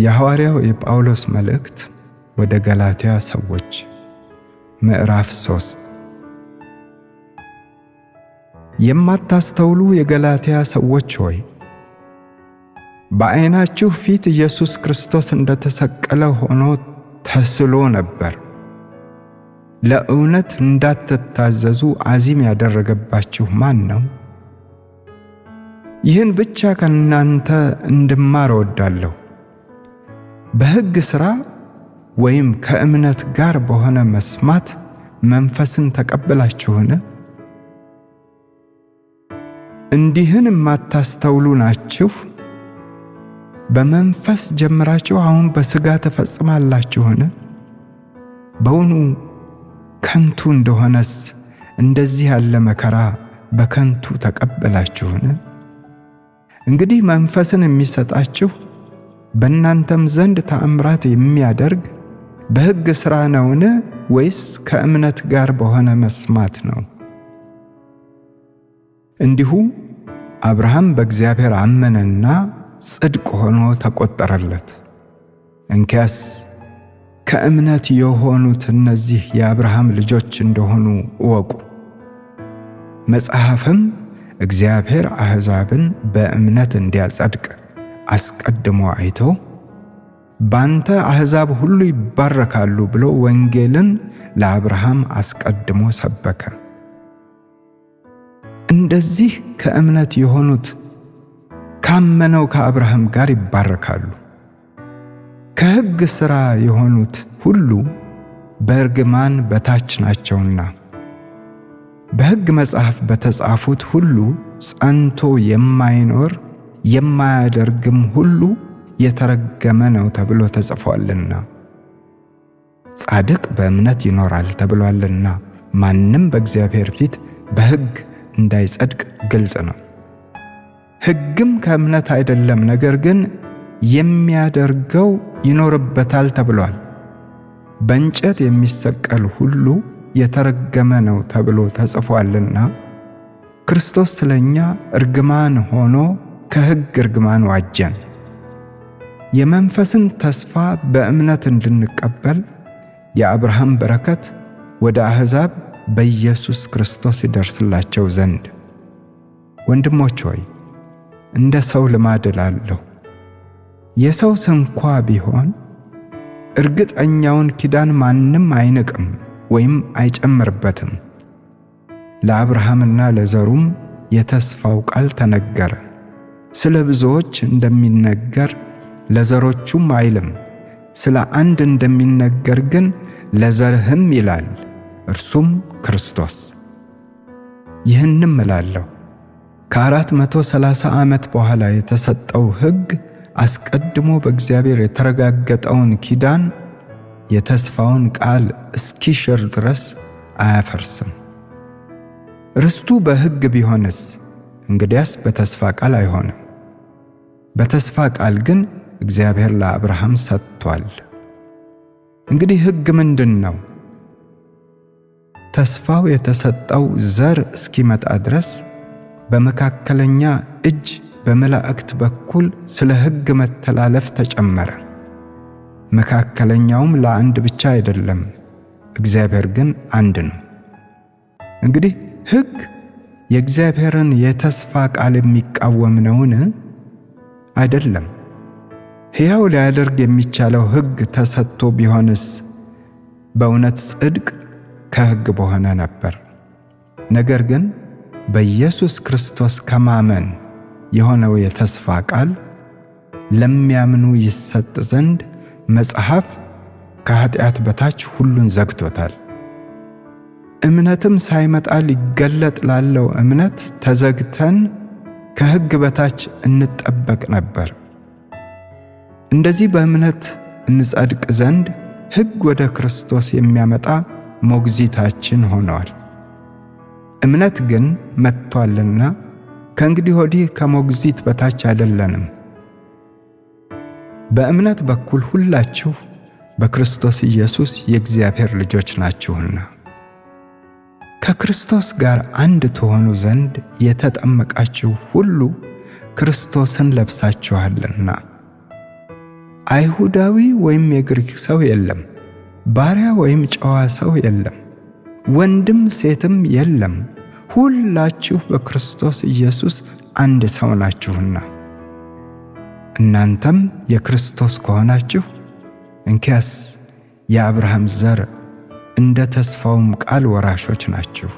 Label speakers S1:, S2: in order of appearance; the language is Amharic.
S1: የሐዋርያው የጳውሎስ መልእክት ወደ ገላትያ ሰዎች ምዕራፍ 3። የማታስተውሉ የገላትያ ሰዎች ሆይ በዓይናችሁ ፊት ኢየሱስ ክርስቶስ እንደተሰቀለ ሆኖ ተስሎ ነበር። ለእውነት እንዳትታዘዙ አዚም ያደረገባችሁ ማን ነው? ይህን ብቻ ከእናንተ እንድማር እወዳለሁ። በሕግ ሥራ ወይም ከእምነት ጋር በሆነ መስማት መንፈስን ተቀበላችሁን? እንዲህን የማታስተውሉ ናችሁ? በመንፈስ ጀምራችሁ አሁን በሥጋ ተፈጽማላችሁን? በውኑ ከንቱ እንደሆነስ እንደዚህ ያለ መከራ በከንቱ ተቀበላችሁን? እንግዲህ መንፈስን የሚሰጣችሁ በእናንተም ዘንድ ተአምራት የሚያደርግ በሕግ ሥራ ነውን ወይስ ከእምነት ጋር በሆነ መስማት ነው? እንዲሁ አብርሃም በእግዚአብሔር አመነና ጽድቅ ሆኖ ተቆጠረለት። እንኪያስ ከእምነት የሆኑት እነዚህ የአብርሃም ልጆች እንደሆኑ እወቁ። መጽሐፍም እግዚአብሔር አሕዛብን በእምነት እንዲያጸድቅ አስቀድሞ አይቶ ባንተ አሕዛብ ሁሉ ይባረካሉ ብሎ ወንጌልን ለአብርሃም አስቀድሞ ሰበከ። እንደዚህ ከእምነት የሆኑት ካመነው ከአብርሃም ጋር ይባረካሉ። ከሕግ ሥራ የሆኑት ሁሉ በእርግማን በታች ናቸውና በሕግ መጽሐፍ በተጻፉት ሁሉ ጸንቶ የማይኖር የማያደርግም ሁሉ የተረገመ ነው ተብሎ ተጽፏልና። ጻድቅ በእምነት ይኖራል ተብሏልና ማንም በእግዚአብሔር ፊት በሕግ እንዳይጸድቅ ግልጽ ነው። ሕግም ከእምነት አይደለም፣ ነገር ግን የሚያደርገው ይኖርበታል ተብሏል። በእንጨት የሚሰቀል ሁሉ የተረገመ ነው ተብሎ ተጽፏልና ክርስቶስ ስለኛ እርግማን ሆኖ ከሕግ እርግማን ዋጀን። የመንፈስን ተስፋ በእምነት እንድንቀበል የአብርሃም በረከት ወደ አሕዛብ በኢየሱስ ክርስቶስ ይደርስላቸው ዘንድ። ወንድሞች ሆይ እንደ ሰው ልማድ እላለሁ፣ የሰው ስንኳ ቢሆን እርግጠኛውን ኪዳን ማንም አይንቅም ወይም አይጨምርበትም። ለአብርሃምና ለዘሩም የተስፋው ቃል ተነገረ። ስለ ብዙዎች እንደሚነገር ለዘሮቹም አይልም፣ ስለ አንድ እንደሚነገር ግን ለዘርህም ይላል፣ እርሱም ክርስቶስ። ይህንም እላለሁ፣ ከ430 ዓመት በኋላ የተሰጠው ሕግ አስቀድሞ በእግዚአብሔር የተረጋገጠውን ኪዳን የተስፋውን ቃል እስኪሽር ድረስ አያፈርስም። ርስቱ በሕግ ቢሆንስ እንግዲያስ በተስፋ ቃል አይሆንም። በተስፋ ቃል ግን እግዚአብሔር ለአብርሃም ሰጥቷል። እንግዲህ ሕግ ምንድን ነው? ተስፋው የተሰጠው ዘር እስኪመጣ ድረስ በመካከለኛ እጅ በመላእክት በኩል ስለ ሕግ መተላለፍ ተጨመረ። መካከለኛውም ለአንድ ብቻ አይደለም፣ እግዚአብሔር ግን አንድ ነው። እንግዲህ ሕግ የእግዚአብሔርን የተስፋ ቃል የሚቃወም ነውን? አይደለም። ሕያው ሊያደርግ የሚቻለው ሕግ ተሰጥቶ ቢሆንስ በእውነት ጽድቅ ከሕግ በሆነ ነበር። ነገር ግን በኢየሱስ ክርስቶስ ከማመን የሆነው የተስፋ ቃል ለሚያምኑ ይሰጥ ዘንድ መጽሐፍ ከኃጢአት በታች ሁሉን ዘግቶታል። እምነትም ሳይመጣ ሊገለጥ ላለው እምነት ተዘግተን ከሕግ በታች እንጠበቅ ነበር። እንደዚህ በእምነት እንጸድቅ ዘንድ ሕግ ወደ ክርስቶስ የሚያመጣ ሞግዚታችን ሆነዋል። እምነት ግን መጥቷልና ከእንግዲህ ወዲህ ከሞግዚት በታች አይደለንም። በእምነት በኩል ሁላችሁ በክርስቶስ ኢየሱስ የእግዚአብሔር ልጆች ናችሁና ከክርስቶስ ጋር አንድ ትሆኑ ዘንድ የተጠመቃችሁ ሁሉ ክርስቶስን ለብሳችኋልና። አይሁዳዊ ወይም የግሪክ ሰው የለም፣ ባሪያ ወይም ጨዋ ሰው የለም፣ ወንድም ሴትም የለም፣ ሁላችሁ በክርስቶስ ኢየሱስ አንድ ሰው ናችሁና። እናንተም የክርስቶስ ከሆናችሁ እንኪያስ የአብርሃም ዘር እንደ ተስፋውም ቃል ወራሾች ናችሁ።